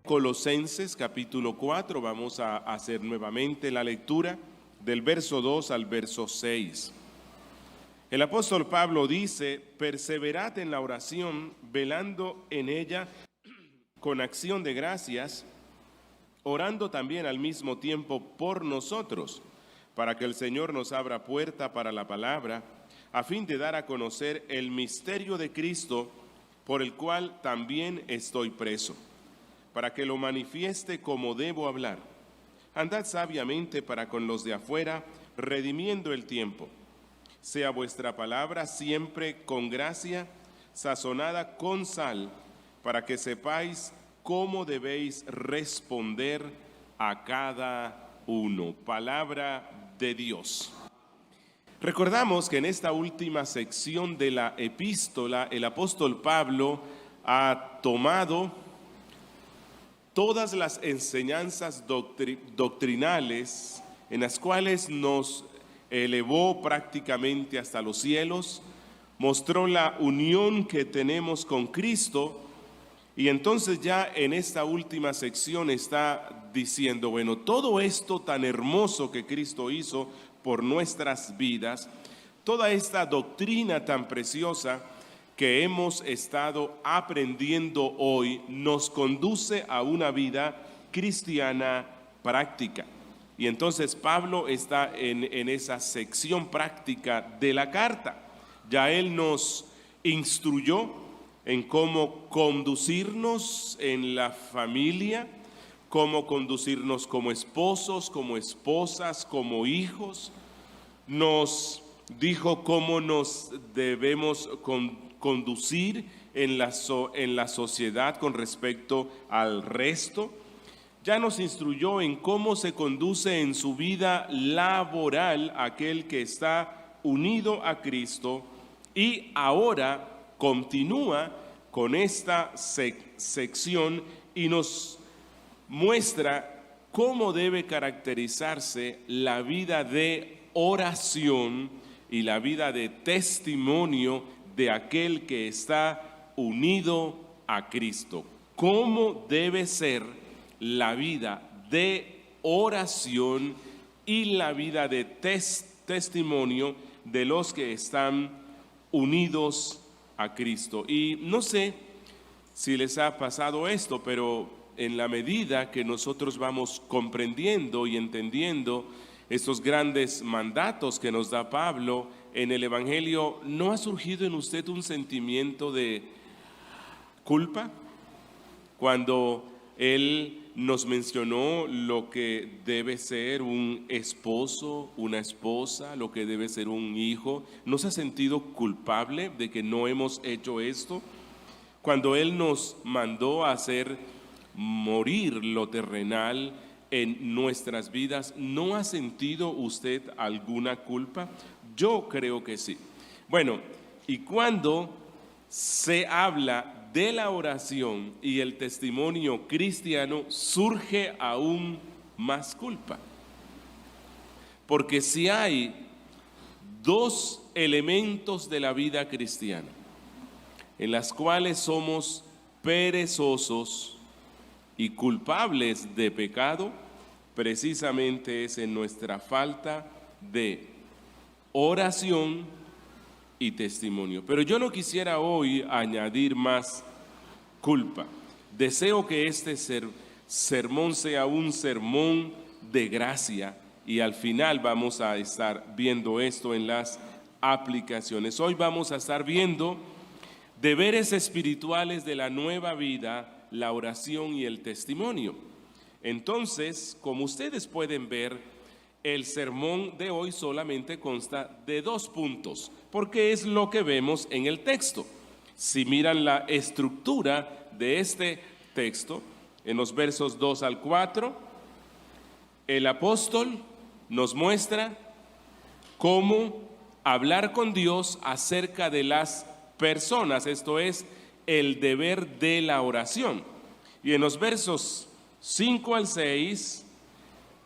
Colosenses capítulo 4, vamos a hacer nuevamente la lectura del verso 2 al verso 6. El apóstol Pablo dice: perseverad en la oración, velando en ella con acción de gracias, orando también al mismo tiempo por nosotros, para que el Señor nos abra puerta para la palabra, a fin de dar a conocer el misterio de Cristo, por el cual también estoy preso, para que lo manifieste como debo hablar. Andad sabiamente para con los de afuera, redimiendo el tiempo. Sea vuestra palabra siempre con gracia, sazonada con sal, para que sepáis cómo debéis responder a cada uno. Palabra de Dios. Recordamos que en esta última sección de la epístola, el apóstol Pablo ha tomado todas las enseñanzas doctrinales en las cuales nos elevó prácticamente hasta los cielos, mostró la unión que tenemos con Cristo, y entonces ya en esta última sección está diciendo, bueno, todo esto tan hermoso que Cristo hizo por nuestras vidas, toda esta doctrina tan preciosa que hemos estado aprendiendo hoy nos conduce a una vida cristiana práctica. Y entonces Pablo está en esa sección práctica de la carta. Ya él nos instruyó en cómo conducirnos en la familia, cómo conducirnos como esposos, como esposas, como hijos. Nos dijo cómo nos debemos conducir en la sociedad con respecto al resto. Ya nos instruyó en cómo se conduce en su vida laboral aquel que está unido a Cristo, y ahora continúa con esta sección y nos muestra cómo debe caracterizarse la vida de oración y la vida de testimonio de aquel que está unido a Cristo. ¿Cómo debe ser la vida de oración y la vida de testimonio de los que están unidos a Cristo? Y no sé si les ha pasado esto, pero en la medida que nosotros vamos comprendiendo y entendiendo estos grandes mandatos que nos da Pablo en el Evangelio, ¿no ha surgido en usted un sentimiento de culpa? Cuando él nos mencionó lo que debe ser un esposo, una esposa, lo que debe ser un hijo, ¿no se ha sentido culpable de que no hemos hecho esto? Cuando él nos mandó a hacer morir lo terrenal en nuestras vidas, ¿no ha sentido usted alguna culpa? Yo creo que sí. Bueno, y cuando se habla de la oración y el testimonio cristiano, surge aún más culpa. Porque si hay dos elementos de la vida cristiana en las cuales somos perezosos y culpables de pecado, precisamente es en nuestra falta de oración y testimonio. Pero yo no quisiera hoy añadir más culpa. Deseo que este sermón sea un sermón de gracia, y al final vamos a estar viendo esto en las aplicaciones. Hoy vamos a estar viendo deberes espirituales de la nueva vida, la oración y el testimonio. Entonces, como ustedes pueden ver, el sermón de hoy solamente consta de 2 puntos, porque es lo que vemos en el texto. Si miran la estructura de este texto, en los versos 2 al 4, el apóstol nos muestra cómo hablar con Dios acerca de las personas, esto es, el deber de la oración. Y en los versos 5 al 6,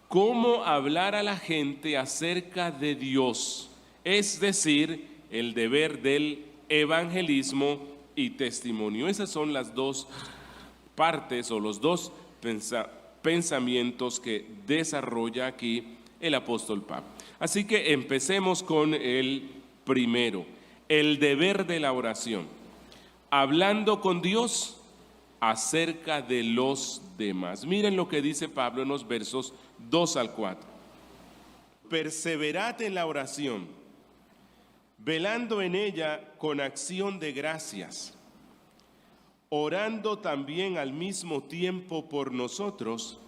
cómo hablar a la gente acerca de Dios, es decir, el deber del evangelismo y testimonio. Esas son las dos partes o los dos pensamientos que desarrolla aquí el apóstol Pablo. Así que empecemos con el primero, el deber de la oración. Hablando con Dios acerca de los demás. Miren lo que dice Pablo en los versos 2 al 4. Perseverad en la oración, velando en ella con acción de gracias, orando también al mismo tiempo por nosotros,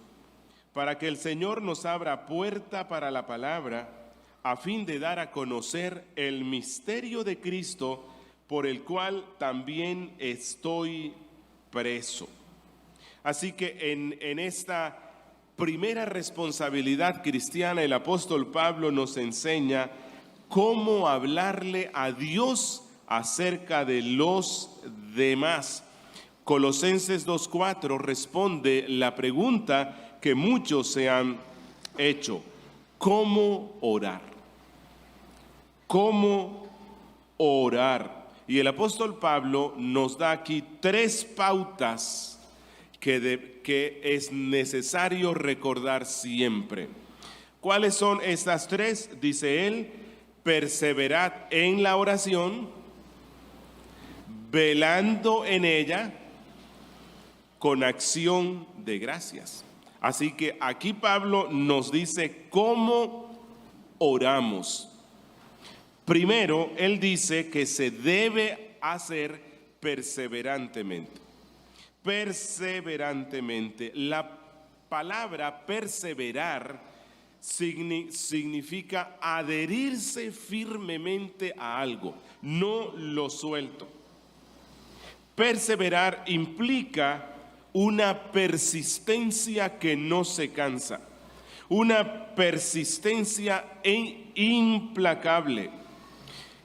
para que el Señor nos abra puerta para la palabra, a fin de dar a conocer el misterio de Cristo, por el cual también estoy preso. Así que en esta primera responsabilidad cristiana, el apóstol Pablo nos enseña cómo hablarle a Dios acerca de los demás. Colosenses 2:4 responde la pregunta que muchos se han hecho: ¿cómo orar? ¿Cómo orar? Y el apóstol Pablo nos da aquí 3 pautas que es necesario recordar siempre. ¿Cuáles son estas 3? Dice él: perseverad en la oración, velando en ella con acción de gracias. Así que aquí Pablo nos dice cómo oramos. Primero, él dice que se debe hacer perseverantemente. Perseverantemente. La palabra perseverar significa adherirse firmemente a algo, no lo suelto. Perseverar implica una persistencia que no se cansa, una persistencia implacable.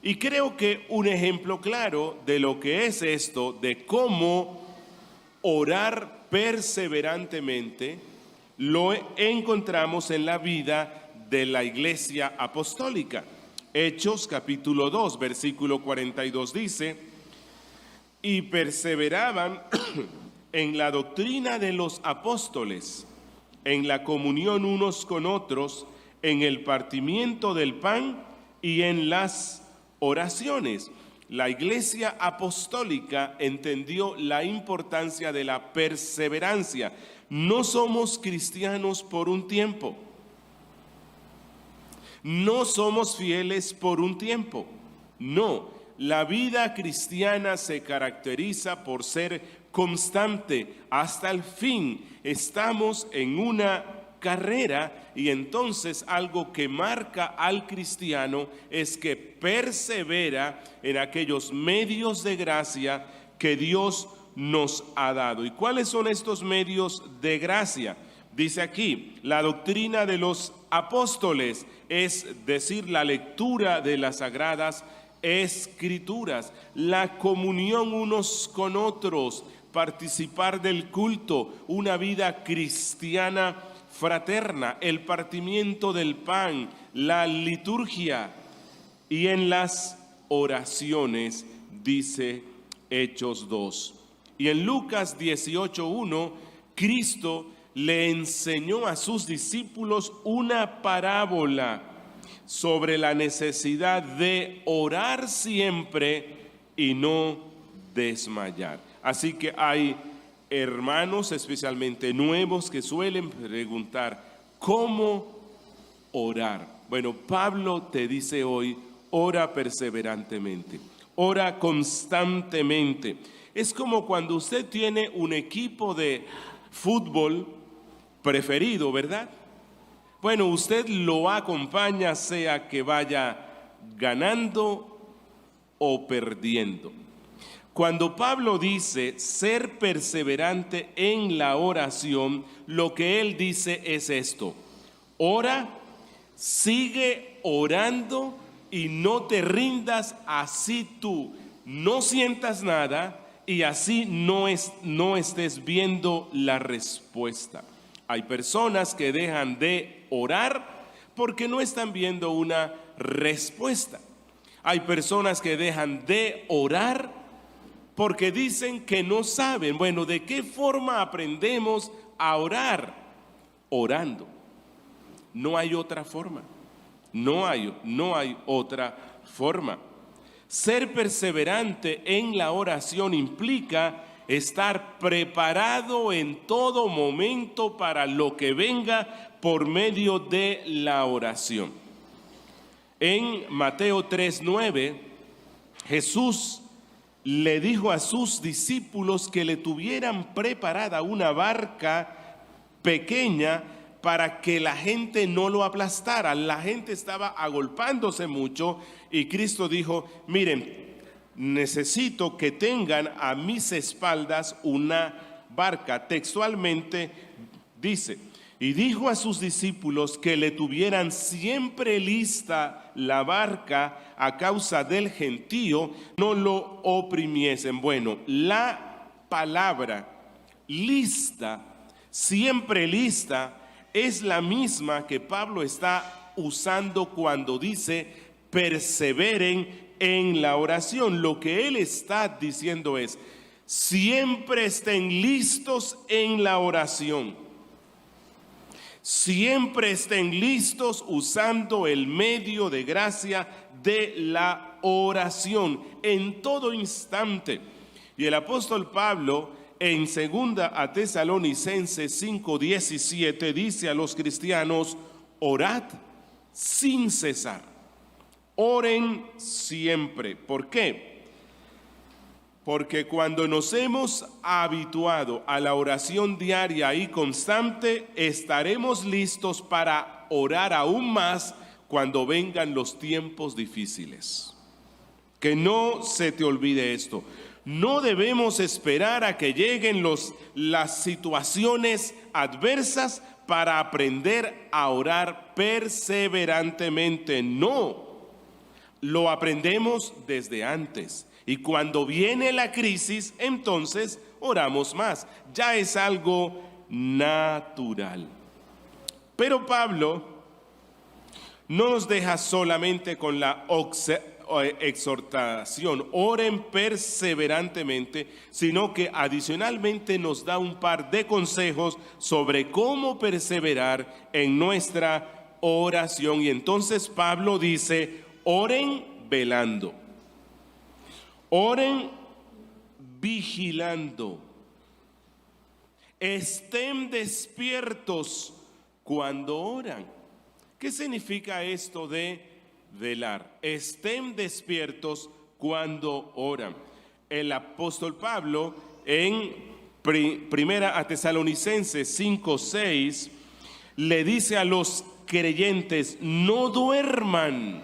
Y creo que un ejemplo claro de lo que es esto, de cómo orar perseverantemente, lo encontramos en la vida de la Iglesia Apostólica. Hechos capítulo 2, versículo 42 dice: y perseveraban en la doctrina de los apóstoles, en la comunión unos con otros, en el partimiento del pan y en las oraciones. La Iglesia Apostólica entendió la importancia de la perseverancia. No somos cristianos por un tiempo. No somos fieles por un tiempo. No, la vida cristiana se caracteriza por ser constante hasta el fin. Estamos en una carrera y entonces algo que marca al cristiano es que persevera en aquellos medios de gracia que Dios nos ha dado. ¿Y cuáles son estos medios de gracia? Dice aquí, la doctrina de los apóstoles, es decir, la lectura de las sagradas escrituras, la comunión unos con otros, participar del culto, una vida cristiana fraterna, el partimiento del pan, la liturgia y en las oraciones, dice Hechos 2. Y en Lucas 18:1, Cristo le enseñó a sus discípulos una parábola sobre la necesidad de orar siempre y no desmayar. Así que hay hermanos, especialmente nuevos, que suelen preguntar, ¿cómo orar? Bueno, Pablo te dice hoy, ora perseverantemente, ora constantemente. Es como cuando usted tiene un equipo de fútbol preferido, ¿verdad? Bueno, usted lo acompaña, sea que vaya ganando o perdiendo. Cuando Pablo dice ser perseverante en la oración, lo que él dice es esto: ora, sigue orando y no te rindas, así tú no sientas nada y así no estés viendo la respuesta. Hay personas que dejan de orar porque no están viendo una respuesta. Hay personas que dejan de orar porque dicen que no saben. Bueno, ¿de qué forma aprendemos a orar orando. No hay otra forma. No hay otra forma. Ser perseverante en la oración implica estar preparado en todo momento para lo que venga por medio de la oración. En Mateo 3:9, Jesús le dijo a sus discípulos que le tuvieran preparada una barca pequeña para que la gente no lo aplastara. La gente estaba agolpándose mucho y Cristo dijo: miren, necesito que tengan a mis espaldas una barca. Textualmente dice: y dijo a sus discípulos que le tuvieran siempre lista la barca a causa del gentío, no lo oprimiesen. Bueno, la palabra lista, siempre lista, es la misma que Pablo está usando cuando dice perseveren en la oración. Lo que él está diciendo es: siempre estén listos en la oración. Siempre estén listos usando el medio de gracia de la oración en todo instante. Y el apóstol Pablo en 2 Tesalonicenses 5:17 dice a los cristianos: orad sin cesar, oren siempre. ¿Por qué? Porque cuando nos hemos habituado a la oración diaria y constante, estaremos listos para orar aún más cuando vengan los tiempos difíciles. Que no se te olvide esto. No debemos esperar a que lleguen las situaciones adversas para aprender a orar perseverantemente. No, lo aprendemos desde antes. Y cuando viene la crisis, entonces oramos más. Ya es algo natural. Pero Pablo no nos deja solamente con la exhortación, oren perseverantemente, sino que adicionalmente nos da un par de consejos sobre cómo perseverar en nuestra oración. Y entonces Pablo dice: oren velando. Oren vigilando, estén despiertos cuando oran. ¿Qué significa esto de velar? Estén despiertos cuando oran. El apóstol Pablo en 1 Tesalonicenses 5:6 le dice a los creyentes: no duerman,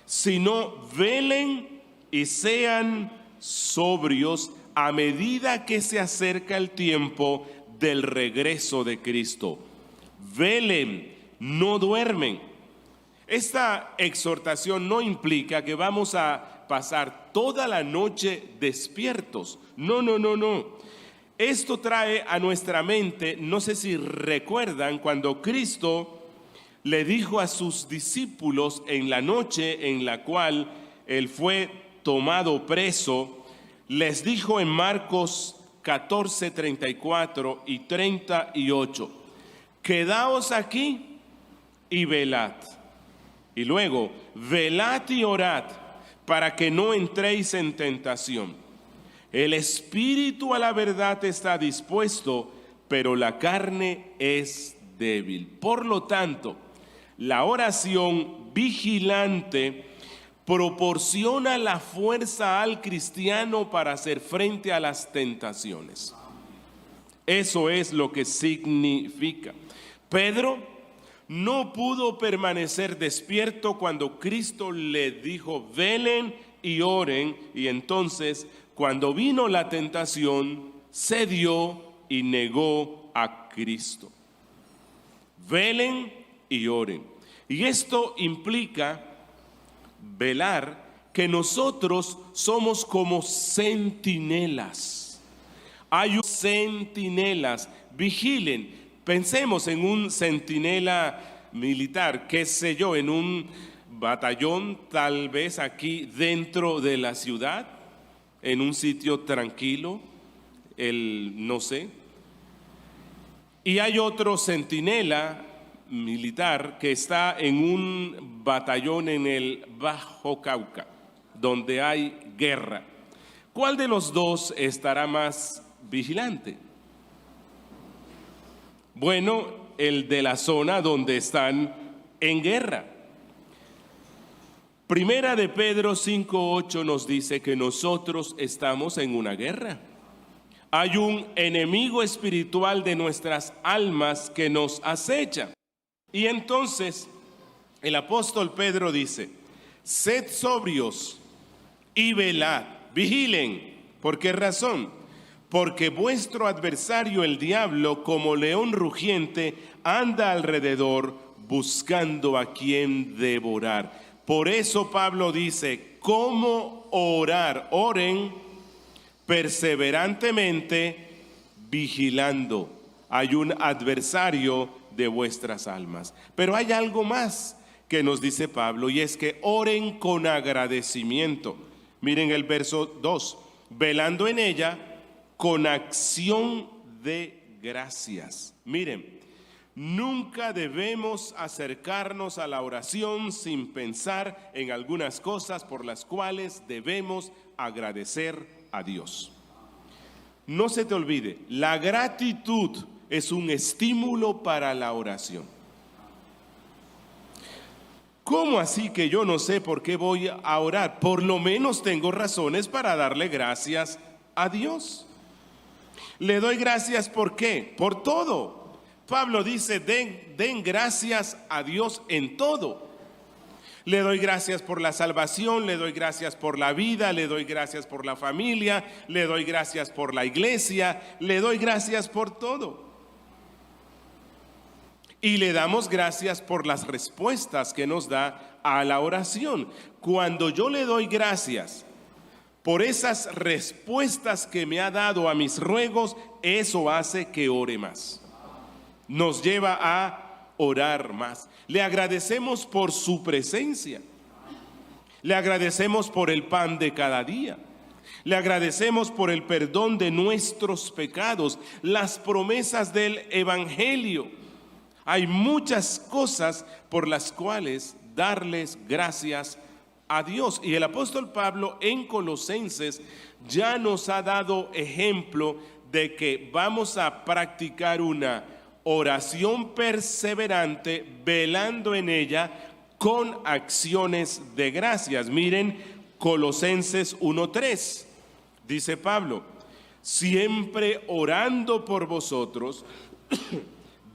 sino velen y sean sobrios a medida que se acerca el tiempo del regreso de Cristo. Velen, no duermen. Esta exhortación no implica que vamos a pasar toda la noche despiertos. No. Esto trae a nuestra mente, no sé si recuerdan, cuando Cristo le dijo a sus discípulos en la noche en la cual él fue tomado preso, les dijo en Marcos 14:34 y 38: quedaos aquí y velad. Y luego, velad y orad para que no entréis en tentación. El espíritu a la verdad está dispuesto, pero la carne es débil. Por lo tanto, la oración vigilante proporciona la fuerza al cristiano para hacer frente a las tentaciones. Eso es lo que significa. Pedro no pudo permanecer despierto cuando Cristo le dijo: velen y oren, y entonces cuando vino la tentación cedió y negó a Cristo. Velen y oren. Y esto implica velar, que nosotros somos como centinelas. Hay centinelas, vigilen. Pensemos en un centinela militar, qué sé yo, en un batallón, tal vez aquí dentro de la ciudad, en un sitio tranquilo, no sé. Y hay otro centinela militar que está en un batallón en el Bajo Cauca, donde hay guerra. ¿Cuál de los dos estará más vigilante? Bueno, el de la zona donde están en guerra. Primera de Pedro 5:8 nos dice que nosotros estamos en una guerra. Hay un enemigo espiritual de nuestras almas que nos acecha. Y entonces el apóstol Pedro dice: sed sobrios y velad, vigilen. ¿Por qué razón? Porque vuestro adversario el diablo, como león rugiente, anda alrededor buscando a quien devorar. Por eso Pablo dice: ¿cómo orar? Oren perseverantemente, vigilando. Hay un adversario de vuestras almas. Pero hay algo más que nos dice Pablo, y es que oren con agradecimiento. Miren el verso 2: velando en ella con acción de gracias. Miren, nunca debemos acercarnos a la oración sin pensar en algunas cosas por las cuales debemos agradecer a Dios. No se te olvide, la gratitud es un estímulo para la oración. ¿Cómo así que yo no sé por qué voy a orar? Por lo menos tengo razones para darle gracias a Dios. Le doy gracias, ¿por qué? Por todo. Pablo dice: den gracias a Dios en todo. Le doy gracias por la salvación, le doy gracias por la vida, le doy gracias por la familia, le doy gracias por la iglesia, le doy gracias por todo. Y le damos gracias por las respuestas que nos da a la oración. Cuando yo le doy gracias por esas respuestas que me ha dado a mis ruegos, eso hace que ore más. Nos lleva a orar más. Le agradecemos por su presencia. Le agradecemos por el pan de cada día. Le agradecemos por el perdón de nuestros pecados, las promesas del Evangelio. Hay muchas cosas por las cuales darles gracias a Dios. Y el apóstol Pablo en Colosenses ya nos ha dado ejemplo de que vamos a practicar una oración perseverante, velando en ella con acciones de gracias. Miren Colosenses 1:3, dice Pablo: siempre orando por vosotros,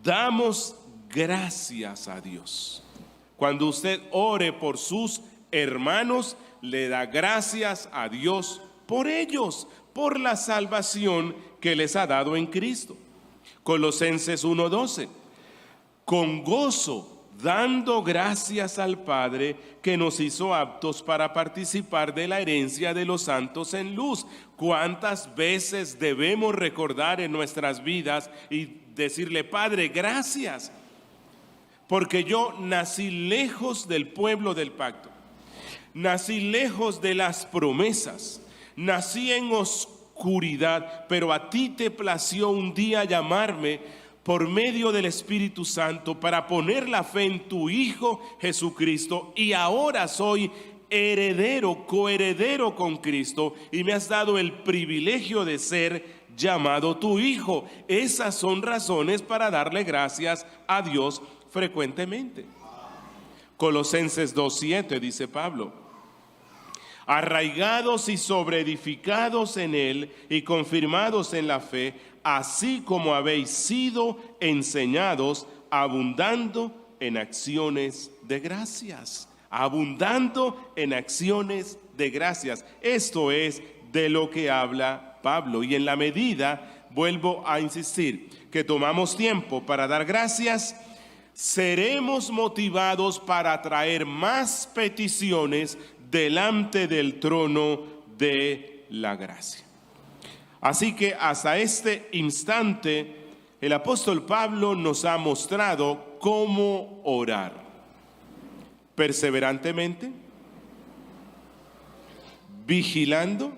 damos gracias a Dios. Cuando usted ore por sus hermanos, le da gracias a Dios por ellos, por la salvación que les ha dado en Cristo. Colosenses 1:12, con gozo, dando gracias al Padre que nos hizo aptos para participar de la herencia de los santos en luz. ¿Cuántas veces debemos recordar en nuestras vidas y decirle: Padre, gracias, porque yo nací lejos del pueblo del pacto, nací lejos de las promesas, nací en oscuridad, pero a ti te plació un día llamarme por medio del Espíritu Santo para poner la fe en tu Hijo Jesucristo, y ahora soy heredero, coheredero con Cristo, y me has dado el privilegio de ser llamado tu Hijo. Esas son razones para darle gracias a Dios frecuentemente. Colosenses 2:7 dice Pablo: arraigados y sobreedificados en él y confirmados en la fe, así como habéis sido enseñados, abundando en acciones de gracias. Abundando en acciones de gracias. Esto es de lo que habla Pablo. Y en la medida, vuelvo a insistir, que tomamos tiempo para dar gracias, seremos motivados para traer más peticiones delante del trono de la gracia. Así que hasta este instante el apóstol Pablo nos ha mostrado cómo orar: perseverantemente, vigilando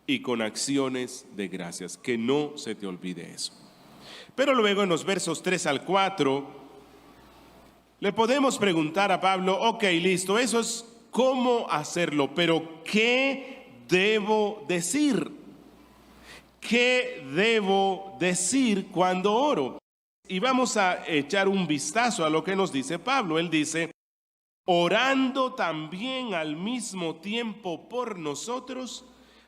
y con acciones de gracias. Que no se te olvide eso. Pero luego en los versos 3 al 4, le podemos preguntar a Pablo, ok, listo, eso es cómo hacerlo, pero ¿qué debo decir? ¿Qué debo decir cuando oro? Y vamos a echar un vistazo a lo que nos dice Pablo. Él dice, orando también al mismo tiempo por nosotros,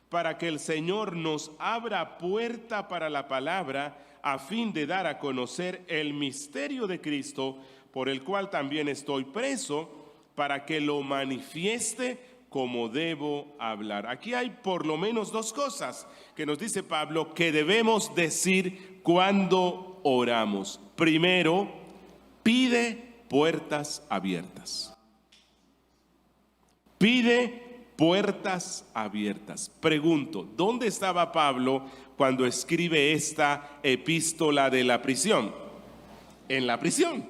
para que el Señor nos abra puerta para la palabra, a fin de dar a conocer el misterio de Cristo, por el cual también estoy preso, para que lo manifieste como debo hablar. Aquí hay por lo menos dos cosas que nos dice Pablo que debemos decir cuando oramos. Primero, pide puertas abiertas. Pide puertas abiertas. Pregunto, ¿dónde estaba Pablo cuando escribe esta epístola de la prisión? En la prisión.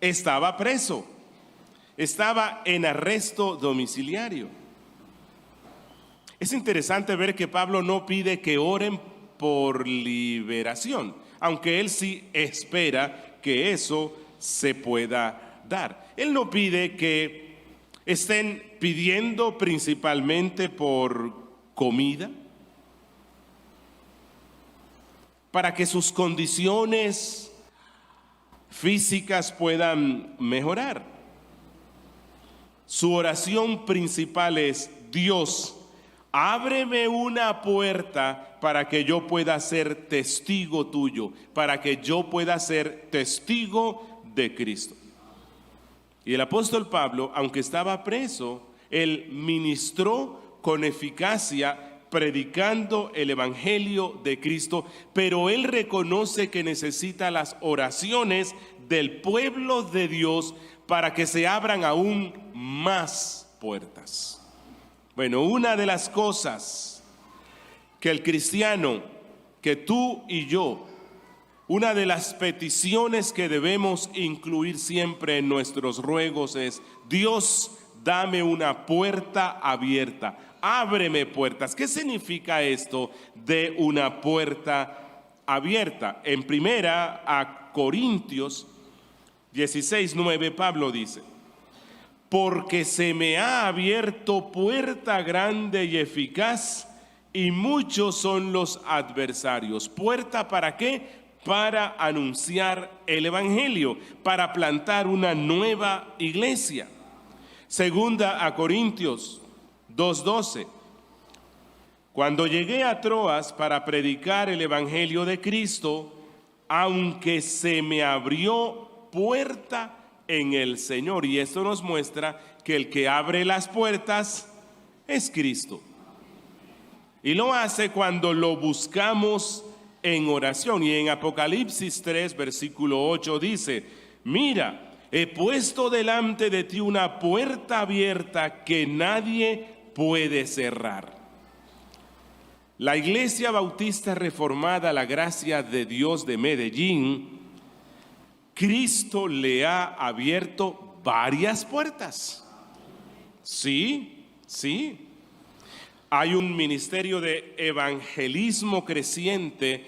Estaba preso. Estaba en arresto domiciliario. Es interesante ver que Pablo no pide que oren por liberación, aunque él sí espera que eso se pueda dar. Él no pide que estén pidiendo principalmente por comida, para que sus condiciones físicas puedan mejorar. Su oración principal es: Dios, ábreme una puerta para que yo pueda ser testigo tuyo, para que yo pueda ser testigo de Cristo. Y el apóstol Pablo, aunque estaba preso, él ministró con eficacia predicando el evangelio de Cristo, pero él reconoce que necesita las oraciones del pueblo de Dios para que se abran aún más puertas. Bueno, una de las cosas que el cristiano, que tú y yo, una de las peticiones que debemos incluir siempre en nuestros ruegos es: Dios, dame una puerta abierta, ábreme puertas. ¿Qué significa esto de una puerta abierta? En primera a Corintios 16:9, Pablo dice: porque se me ha abierto puerta grande y eficaz, y muchos son los adversarios. ¿Puerta para qué? Para anunciar el evangelio, para plantar una nueva iglesia. Segunda a Corintios 2:12. Cuando llegué a Troas para predicar el evangelio de Cristo, aunque se me abrió puerta en el Señor. Y esto nos muestra que el que abre las puertas es Cristo. Y lo hace cuando lo buscamos en oración. Y en Apocalipsis 3, versículo 8 dice: mira, he puesto delante de ti una puerta abierta que nadie puede cerrar. La Iglesia Bautista Reformada, la Gracia de Dios de Medellín, Cristo le ha abierto varias puertas. Sí, sí. Hay un ministerio de evangelismo creciente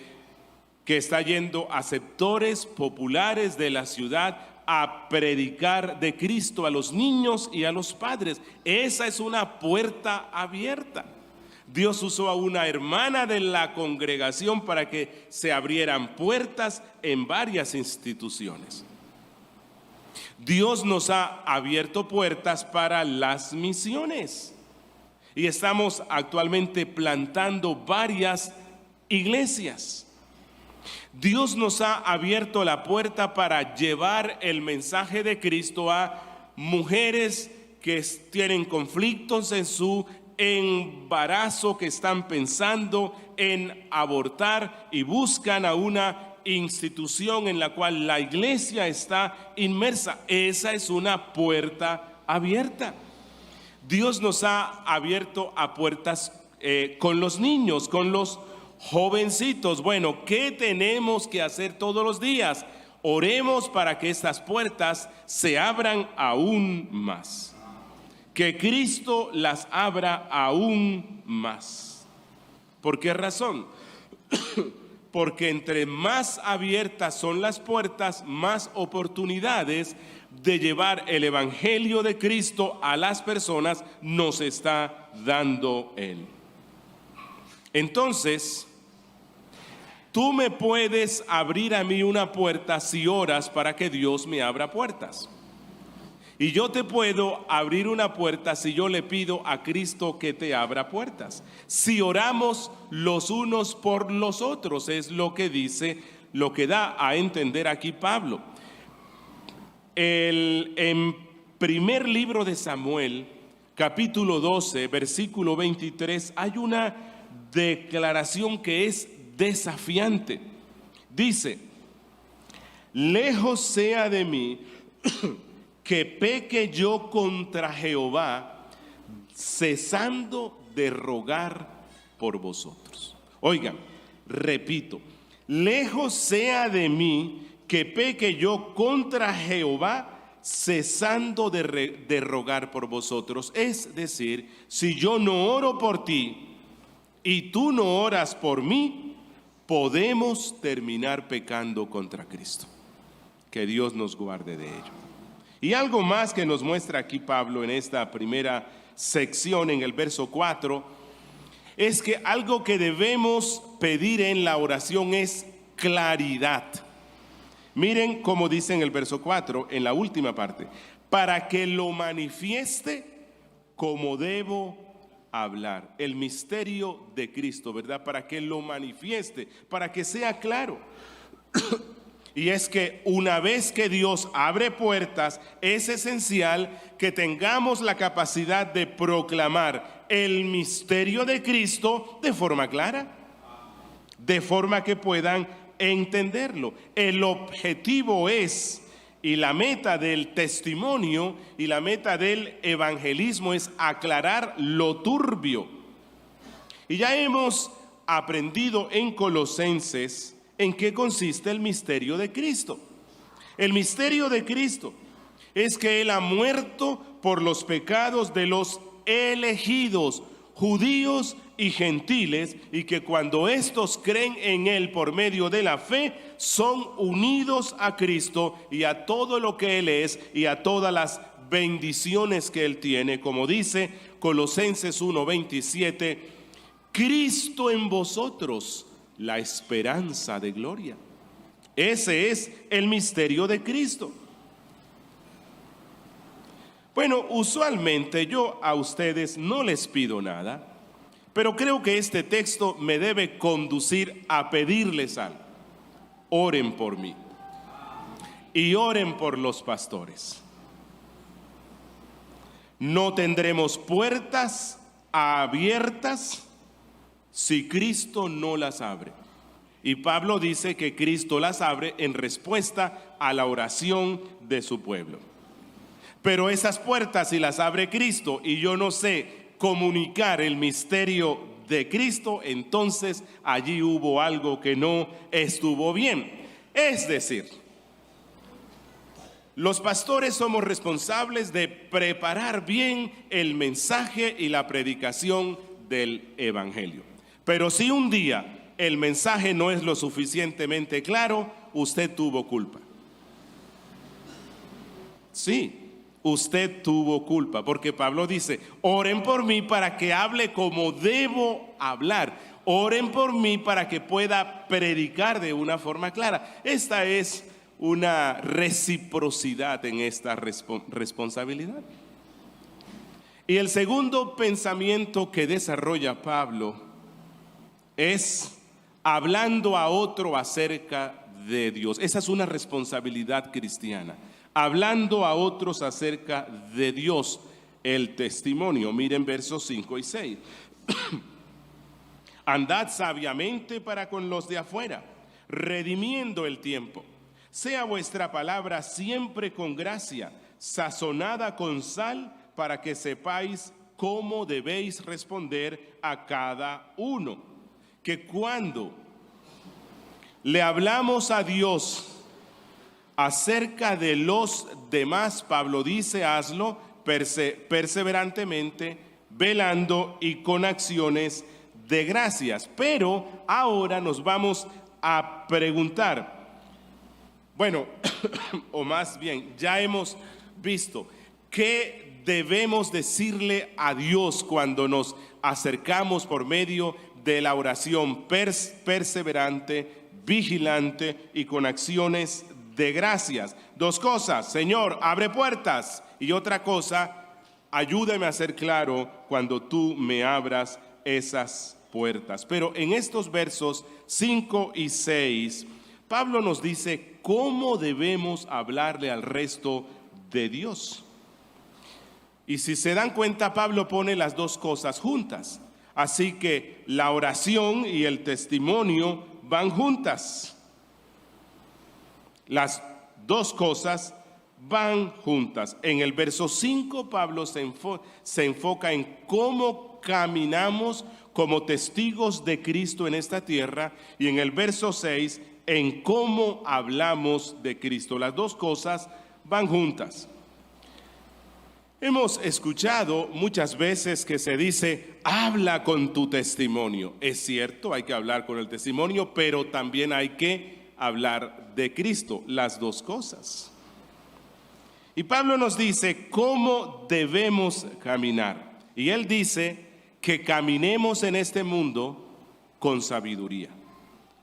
que está yendo a sectores populares de la ciudad a predicar de Cristo a los niños y a los padres. Esa es una puerta abierta. Dios usó a una hermana de la congregación para que se abrieran puertas en varias instituciones. Dios nos ha abierto puertas para las misiones. Y estamos actualmente plantando varias iglesias. Dios nos ha abierto la puerta para llevar el mensaje de Cristo a mujeres que tienen conflictos en su embarazo, que están pensando en abortar y buscan a una institución en la cual la iglesia está inmersa. Esa es una puerta abierta. Dios nos ha abierto a puertas con los niños, con los jovencitos. Bueno, ¿qué tenemos que hacer todos los días? Oremos para que estas puertas se abran aún más. Que Cristo las abra aún más. ¿Por qué razón? porque entre más abiertas son las puertas, más oportunidades de llevar el Evangelio de Cristo a las personas nos está dando Él. Entonces, tú me puedes abrir a mí una puerta si oras para que Dios me abra puertas. Y yo te puedo abrir una puerta si yo le pido a Cristo que te abra puertas. Si oramos los unos por los otros, es lo que dice, lo que da a entender aquí Pablo. En primer libro de Samuel, capítulo 12, versículo 23, hay una declaración que es desafiante. Dice: lejos sea de mí que peque yo contra Jehová, cesando de rogar por vosotros. Oigan, repito, lejos sea de mí que peque yo contra Jehová, cesando de rogar por vosotros. Es decir, si yo no oro por ti y tú no oras por mí, podemos terminar pecando contra Cristo. Que Dios nos guarde de ello. Y algo más que nos muestra aquí Pablo en esta primera sección, en el verso 4, es que algo que debemos pedir en la oración es claridad. Miren cómo dice en el verso 4, en la última parte: para que lo manifieste como debo hablar. El misterio de Cristo, ¿verdad? Para que lo manifieste, para que sea claro. Y es que una vez que Dios abre puertas, es esencial que tengamos la capacidad de proclamar el misterio de Cristo de forma clara, de forma que puedan entenderlo. El objetivo es, y la meta del testimonio y la meta del evangelismo es aclarar lo turbio. Y ya hemos aprendido en Colosenses en qué consiste el misterio de Cristo. El misterio de Cristo es que Él ha muerto por los pecados de los elegidos, judíos y gentiles, y que cuando estos creen en Él por medio de la fe, son unidos a Cristo y a todo lo que Él es y a todas las bendiciones que Él tiene. Como dice Colosenses 1:27, Cristo en vosotros, la esperanza de gloria. Ese es el misterio de Cristo. Bueno, usualmente yo a ustedes no les pido nada, pero creo que este texto me debe conducir a pedirles algo. Oren por mí y oren por los pastores. No tendremos puertas abiertas si Cristo no las abre. Y Pablo dice que Cristo las abre en respuesta a la oración de su pueblo. Pero esas puertas, si las abre Cristo y yo no sé comunicar el misterio de Cristo, entonces allí hubo algo que no estuvo bien. Es decir, los pastores somos responsables de preparar bien el mensaje y la predicación del evangelio. Pero si un día el mensaje no es lo suficientemente claro, usted tuvo culpa. Sí, usted tuvo culpa, porque Pablo dice: oren por mí para que hable como debo hablar. Oren por mí para que pueda predicar de una forma clara. Esta es una reciprocidad en esta responsabilidad. Y el segundo pensamiento que desarrolla Pablo es hablando a otro acerca de Dios. Esa es una responsabilidad cristiana. Hablando a otros acerca de Dios, el testimonio. Miren versos 5 y 6. Andad sabiamente para con los de afuera, redimiendo el tiempo. Sea vuestra palabra siempre con gracia, sazonada con sal, para que sepáis cómo debéis responder a cada uno. Que cuando le hablamos a Dios acerca de los demás, Pablo dice: hazlo perseverantemente, velando y con acciones de gracias. Pero ahora nos vamos a preguntar, bueno, o más bien, ya hemos visto qué debemos decirle a Dios cuando nos acercamos por medio de la oración perseverante, vigilante y con acciones de gracias. Dos cosas: Señor, abre puertas, y otra cosa: ayúdame a ser claro cuando tú me abras esas puertas. Pero en estos versos 5 y 6, Pablo nos dice cómo debemos hablarle al resto de Dios. Y si se dan cuenta, Pablo pone las dos cosas juntas. Así que la oración y el testimonio van juntas. Las dos cosas van juntas. En el verso 5, Pablo se enfoca en cómo caminamos como testigos de Cristo en esta tierra, y en el verso 6, en cómo hablamos de Cristo. Las dos cosas van juntas. Hemos escuchado muchas veces que se dice, habla con tu testimonio. Es cierto, hay que hablar con el testimonio, pero también hay que hablar de Cristo, las dos cosas. Y Pablo nos dice cómo debemos caminar. Y él dice que caminemos en este mundo con sabiduría.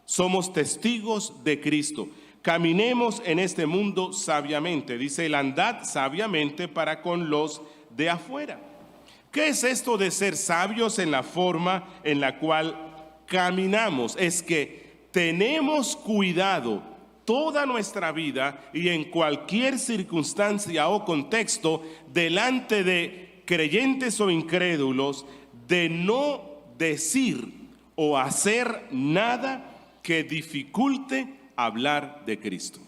Somos testigos de Cristo. Caminemos en este mundo sabiamente. Dice él, andad sabiamente para con los de afuera. ¿Qué es esto de ser sabios en la forma en la cual caminamos? Es que tenemos cuidado toda nuestra vida y en cualquier circunstancia o contexto delante de creyentes o incrédulos, de no decir o hacer nada que dificulte hablar de Cristo.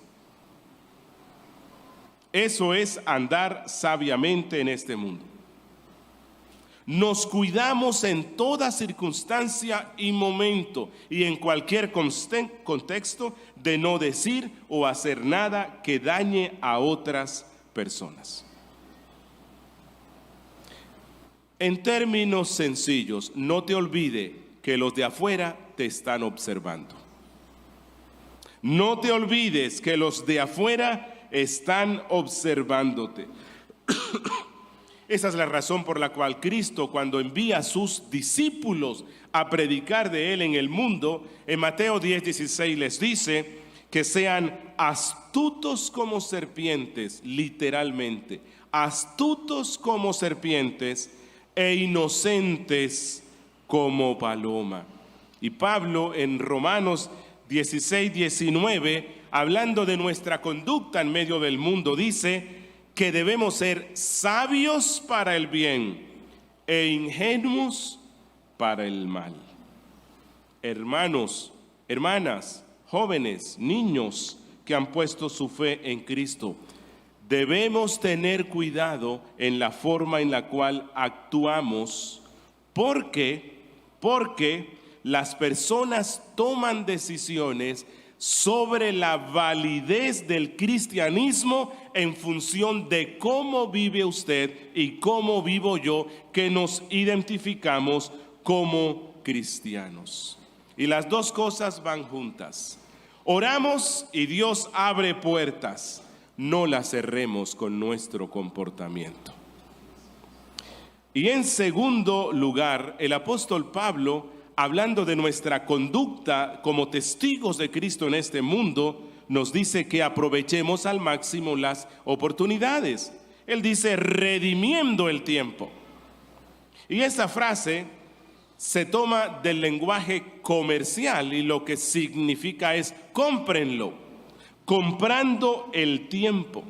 Eso es andar sabiamente en este mundo. Nos cuidamos en toda circunstancia y momento y en cualquier contexto de no decir o hacer nada que dañe a otras personas. En términos sencillos, no te olvides que los de afuera te están observando. No te olvides que los de afuera están observándote. Esa es la razón por la cual Cristo, cuando envía a sus discípulos a predicar de Él en el mundo, en Mateo 10:16 les dice que sean astutos como serpientes, literalmente, astutos como serpientes e inocentes como paloma. Y Pablo en Romanos 16:19, hablando de nuestra conducta en medio del mundo, dice que debemos ser sabios para el bien e ingenuos para el mal. Hermanos, hermanas, jóvenes, niños que han puesto su fe en Cristo, debemos tener cuidado en la forma en la cual actuamos, porque las personas toman decisiones sobre la validez del cristianismo en función de cómo vive usted y cómo vivo yo, que nos identificamos como cristianos. Y las dos cosas van juntas. Oramos y Dios abre puertas. No las cerremos con nuestro comportamiento. Y en segundo lugar, el apóstol Pablo, hablando de nuestra conducta como testigos de Cristo en este mundo, nos dice que aprovechemos al máximo las oportunidades. Él dice, redimiendo el tiempo. Y esa frase se toma del lenguaje comercial y lo que significa es cómprenlo, comprando el tiempo.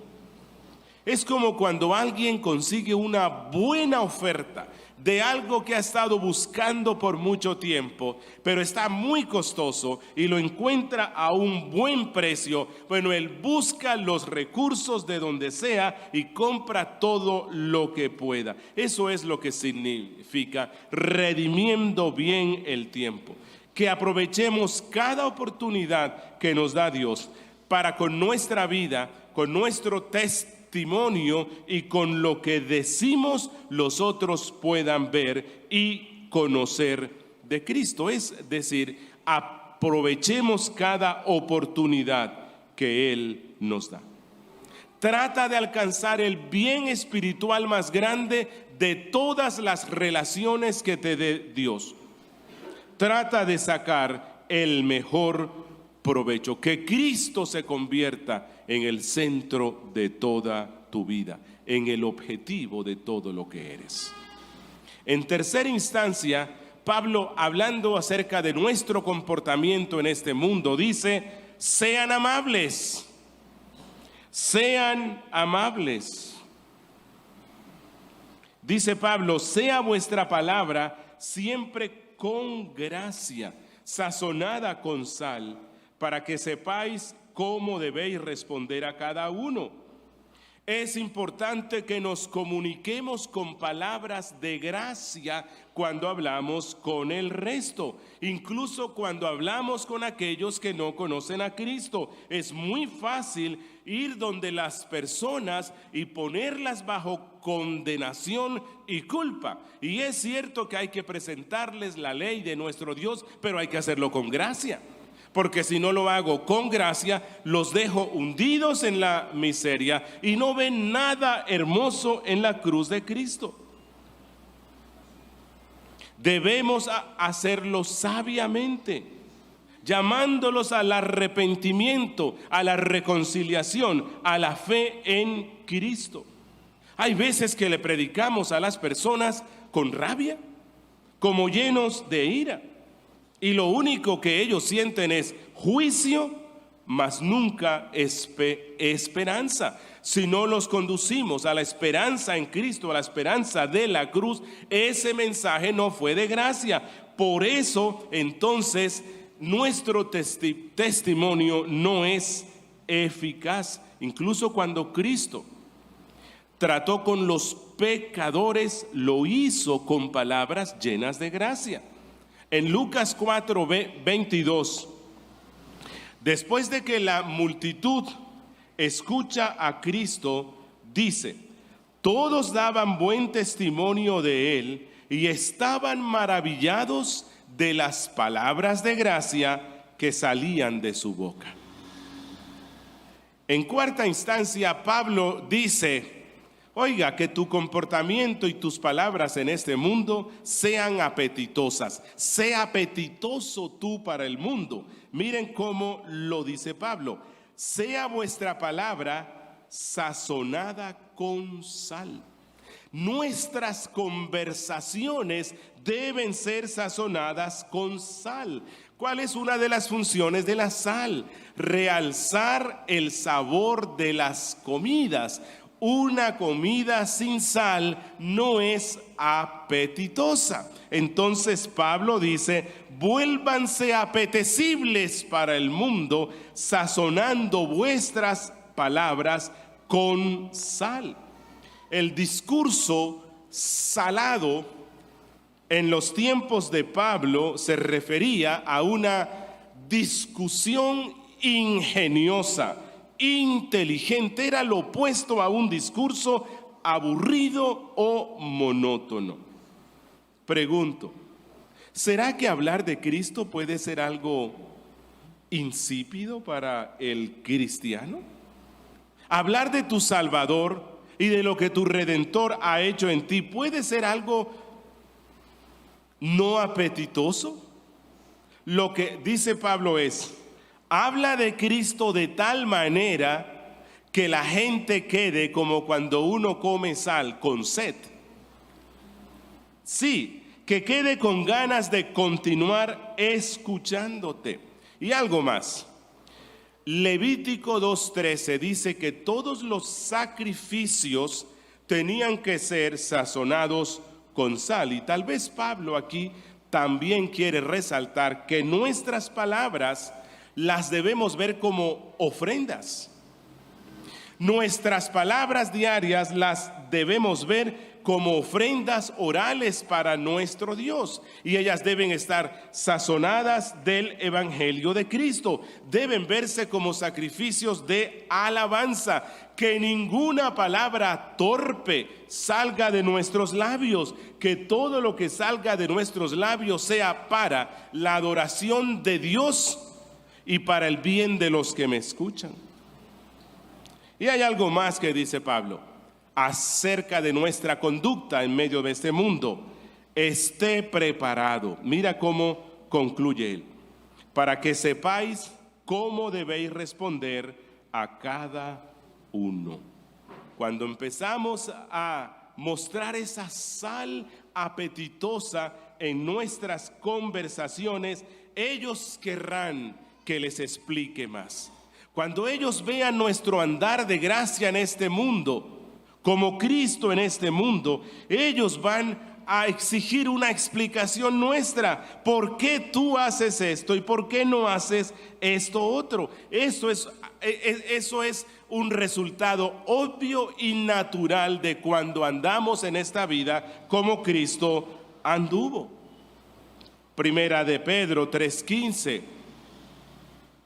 Es como cuando alguien consigue una buena oferta de algo que ha estado buscando por mucho tiempo, pero está muy costoso y lo encuentra a un buen precio. Bueno, él busca los recursos de donde sea y compra todo lo que pueda. Eso es lo que significa redimiendo bien el tiempo. Que aprovechemos cada oportunidad que nos da Dios para con nuestra vida, con nuestro testimonio y con lo que decimos los otros puedan ver y conocer de Cristo. Es decir, aprovechemos cada oportunidad que Él nos da. Trata de alcanzar el bien espiritual más grande de todas las relaciones que te dé Dios. Trata de sacar el mejor provecho, que Cristo se convierta en el centro de toda tu vida, en el objetivo de todo lo que eres. En tercera instancia, Pablo, hablando acerca de nuestro comportamiento en este mundo, dice: sean amables, sean amables. Dice Pablo: sea vuestra palabra siempre con gracia, sazonada con sal, para que sepáis cómo debéis responder a cada uno. Es importante que nos comuniquemos con palabras de gracia cuando hablamos con el resto, incluso cuando hablamos con aquellos que no conocen a Cristo. Es muy fácil ir donde las personas y ponerlas bajo condenación y culpa. Y es cierto que hay que presentarles la ley de nuestro Dios, pero hay que hacerlo con gracia. Porque si no lo hago con gracia, los dejo hundidos en la miseria y no ven nada hermoso en la cruz de Cristo. Debemos hacerlo sabiamente, llamándolos al arrepentimiento, a la reconciliación, a la fe en Cristo. Hay veces que le predicamos a las personas con rabia, como llenos de ira. Y lo único que ellos sienten es juicio, mas nunca esperanza. Si no los conducimos a la esperanza en Cristo, a la esperanza de la cruz, ese mensaje no fue de gracia. Por eso, entonces, nuestro testimonio no es eficaz. Incluso cuando Cristo trató con los pecadores, lo hizo con palabras llenas de gracia. En Lucas 4:22, después de que la multitud escucha a Cristo, dice: todos daban buen testimonio de él y estaban maravillados de las palabras de gracia que salían de su boca. En cuarta instancia, Pablo dice: oiga, que tu comportamiento y tus palabras en este mundo sean apetitosas. Sea apetitoso tú para el mundo. Miren cómo lo dice Pablo: sea vuestra palabra sazonada con sal. Nuestras conversaciones deben ser sazonadas con sal. ¿Cuál es una de las funciones de la sal? Realzar el sabor de las comidas. Una comida sin sal no es apetitosa. Entonces Pablo dice: vuélvanse apetecibles para el mundo, sazonando vuestras palabras con sal. El discurso salado en los tiempos de Pablo se refería a una discusión ingeniosa, inteligente. Era lo opuesto a un discurso aburrido o monótono. Pregunto: ¿será que hablar de Cristo puede ser algo insípido para el cristiano? Hablar de tu Salvador y de lo que tu Redentor ha hecho en ti puede ser algo no apetitoso. Lo que dice Pablo es: habla de Cristo de tal manera que la gente quede como cuando uno come sal, con sed. Sí, que quede con ganas de continuar escuchándote. Y algo más. Levítico 2:13 dice que todos los sacrificios tenían que ser sazonados con sal. Y tal vez Pablo aquí también quiere resaltar que nuestras palabras las debemos ver como ofrendas. Nuestras palabras diarias las debemos ver como ofrendas orales para nuestro Dios. Y ellas deben estar sazonadas del Evangelio de Cristo. Deben verse como sacrificios de alabanza. Que ninguna palabra torpe salga de nuestros labios. Que todo lo que salga de nuestros labios sea para la adoración de Dios y para el bien de los que me escuchan. Y hay algo más que dice Pablo acerca de nuestra conducta en medio de este mundo. Esté preparado. Mira cómo concluye él. Para que sepáis cómo debéis responder a cada uno. Cuando empezamos a mostrar esa sal apetitosa en nuestras conversaciones, ellos querrán que les explique más. Cuando ellos vean nuestro andar de gracia en este mundo, como Cristo en este mundo, ellos van a exigir una explicación nuestra. ¿Por qué tú haces esto y por qué no haces esto otro? Eso es un resultado obvio y natural de cuando andamos en esta vida como Cristo anduvo. Primera de Pedro 3:15.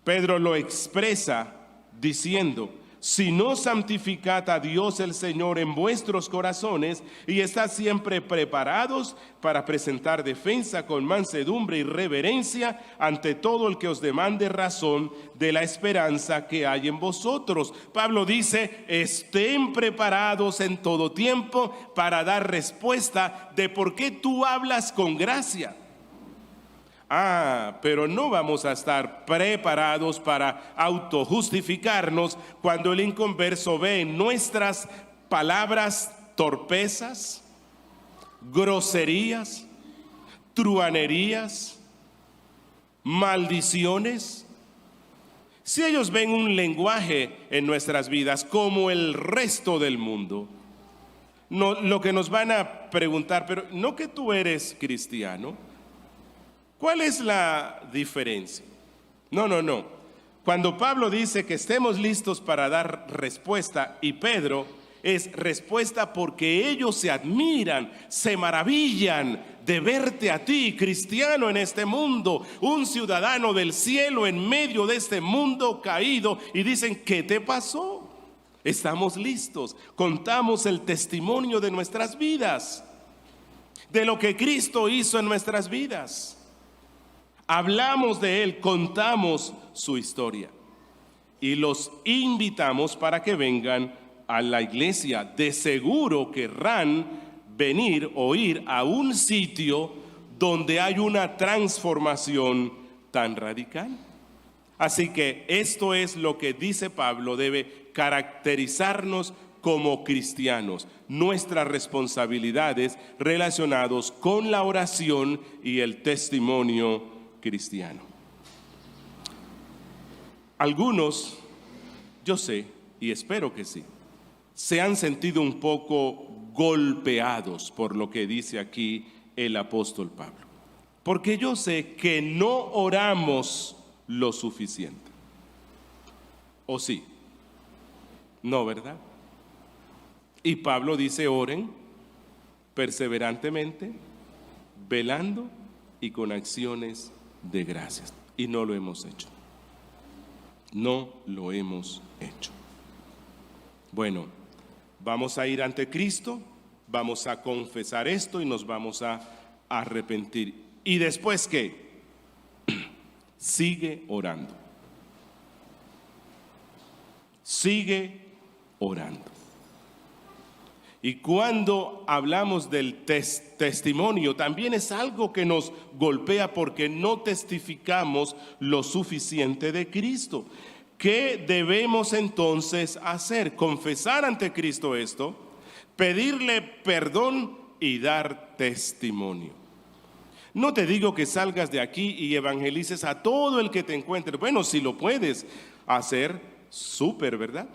Pedro lo expresa diciendo: si no santificad a Dios el Señor en vuestros corazones y estad siempre preparados para presentar defensa con mansedumbre y reverencia ante todo el que os demande razón de la esperanza que hay en vosotros. Pablo dice: estén preparados en todo tiempo para dar respuesta de por qué tú hablas con gracia. Pero no vamos a estar preparados para autojustificarnos cuando el inconverso ve en nuestras palabras torpezas, groserías, truhanerías, maldiciones. Si ellos ven un lenguaje en nuestras vidas como el resto del mundo, no, lo que nos van a preguntar: pero no que tú eres cristiano. ¿Cuál es la diferencia? No. Cuando Pablo dice que estemos listos para dar respuesta, y Pedro, es respuesta porque ellos se admiran, se maravillan de verte a ti, cristiano en este mundo, un ciudadano del cielo en medio de este mundo caído, y dicen: ¿qué te pasó? Estamos listos, contamos el testimonio de nuestras vidas, de lo que Cristo hizo en nuestras vidas. Hablamos de Él, contamos su historia y los invitamos para que vengan a la iglesia. De seguro querrán venir o ir a un sitio donde hay una transformación tan radical. Así que esto es lo que dice Pablo debe caracterizarnos como cristianos, nuestras responsabilidades relacionadas con la oración y el testimonio cristiano. Algunos, yo sé y espero que sí, se han sentido un poco golpeados por lo que dice aquí el apóstol Pablo, porque yo sé que no oramos lo suficiente. ¿O sí? No, ¿verdad? Y Pablo dice: oren perseverantemente, velando y con acciones de gracias. Y no lo hemos hecho. No lo hemos hecho. Bueno, vamos a ir ante Cristo, vamos a confesar esto y nos vamos a arrepentir. ¿Y después qué? Sigue orando. Sigue orando. Y cuando hablamos del testimonio, también es algo que nos golpea porque no testificamos lo suficiente de Cristo. ¿Qué debemos entonces hacer? Confesar ante Cristo esto, pedirle perdón y dar testimonio. No te digo que salgas de aquí y evangelices a todo el que te encuentre. Bueno, si lo puedes hacer, súper, ¿verdad?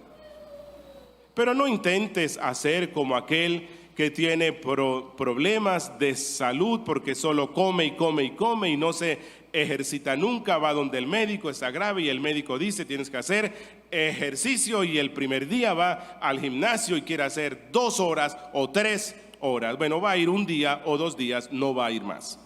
Pero no intentes hacer como aquel que tiene problemas de salud porque solo come y no se ejercita nunca, va donde el médico, está grave y el médico dice: tienes que hacer ejercicio, y el primer día va al gimnasio y quiere hacer 2 horas o 3 horas. Bueno, va a ir un día o 2 días, no va a ir más.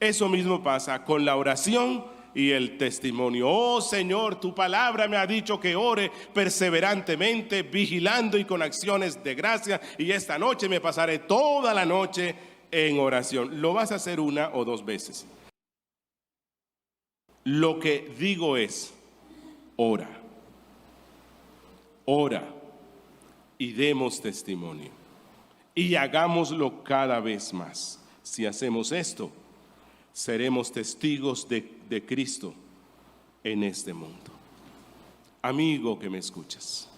Eso mismo pasa con la oración y el testimonio. Oh Señor, tu palabra me ha dicho que ore perseverantemente, vigilando y con acciones de gracia, y esta noche me pasaré toda la noche en oración. Lo vas a hacer 1 o 2 veces. Lo que digo es, ora, ora y demos testimonio. Y hagámoslo cada vez más. Si hacemos esto, seremos testigos de Cristo en este mundo. Amigo que me escuchas,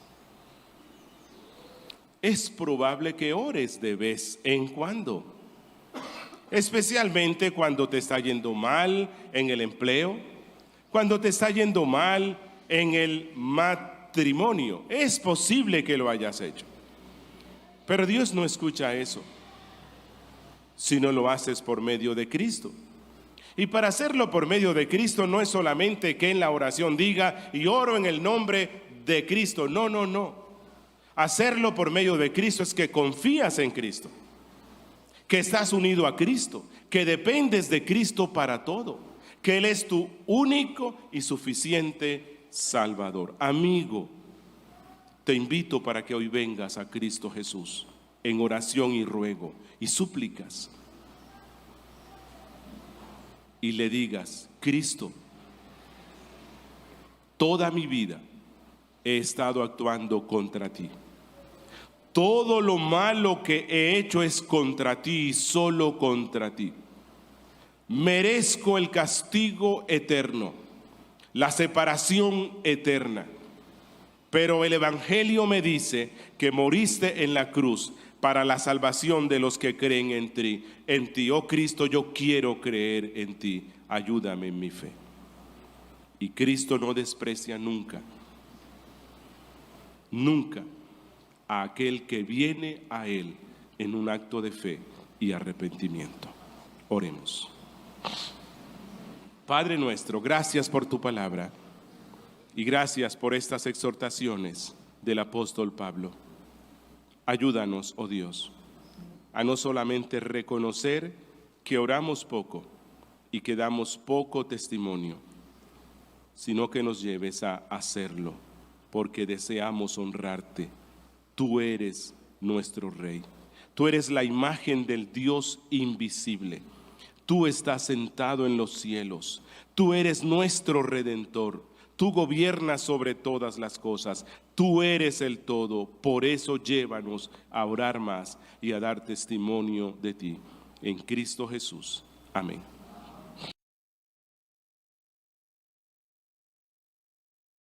es probable que ores de vez en cuando, especialmente cuando te está yendo mal en el empleo, cuando te está yendo mal en el matrimonio. Es posible que lo hayas hecho, pero Dios no escucha eso si no lo haces por medio de Cristo. Y para hacerlo por medio de Cristo no es solamente que en la oración diga y oro en el nombre de Cristo. No, no, no. Hacerlo por medio de Cristo es que confías en Cristo, que estás unido a Cristo, que dependes de Cristo para todo, que Él es tu único y suficiente Salvador. Amigo, te invito para que hoy vengas a Cristo Jesús en oración y ruego y súplicas. Y le digas, Cristo, toda mi vida he estado actuando contra ti. Todo lo malo que he hecho es contra ti y solo contra ti. Merezco el castigo eterno, la separación eterna. Pero el Evangelio me dice que moriste en la cruz para la salvación de los que creen en ti. En ti, oh Cristo, yo quiero creer en ti. Ayúdame en mi fe. Y Cristo no desprecia nunca, nunca a aquel que viene a Él en un acto de fe y arrepentimiento. Oremos. Padre nuestro, gracias por tu palabra y gracias por estas exhortaciones del apóstol Pablo. Ayúdanos, oh Dios, a no solamente reconocer que oramos poco y que damos poco testimonio, sino que nos lleves a hacerlo, porque deseamos honrarte. Tú eres nuestro Rey. Tú eres la imagen del Dios invisible. Tú estás sentado en los cielos. Tú eres nuestro Redentor. Tú gobiernas sobre todas las cosas. Tú eres el todo. Por eso llévanos a orar más y a dar testimonio de ti. En Cristo Jesús. Amén.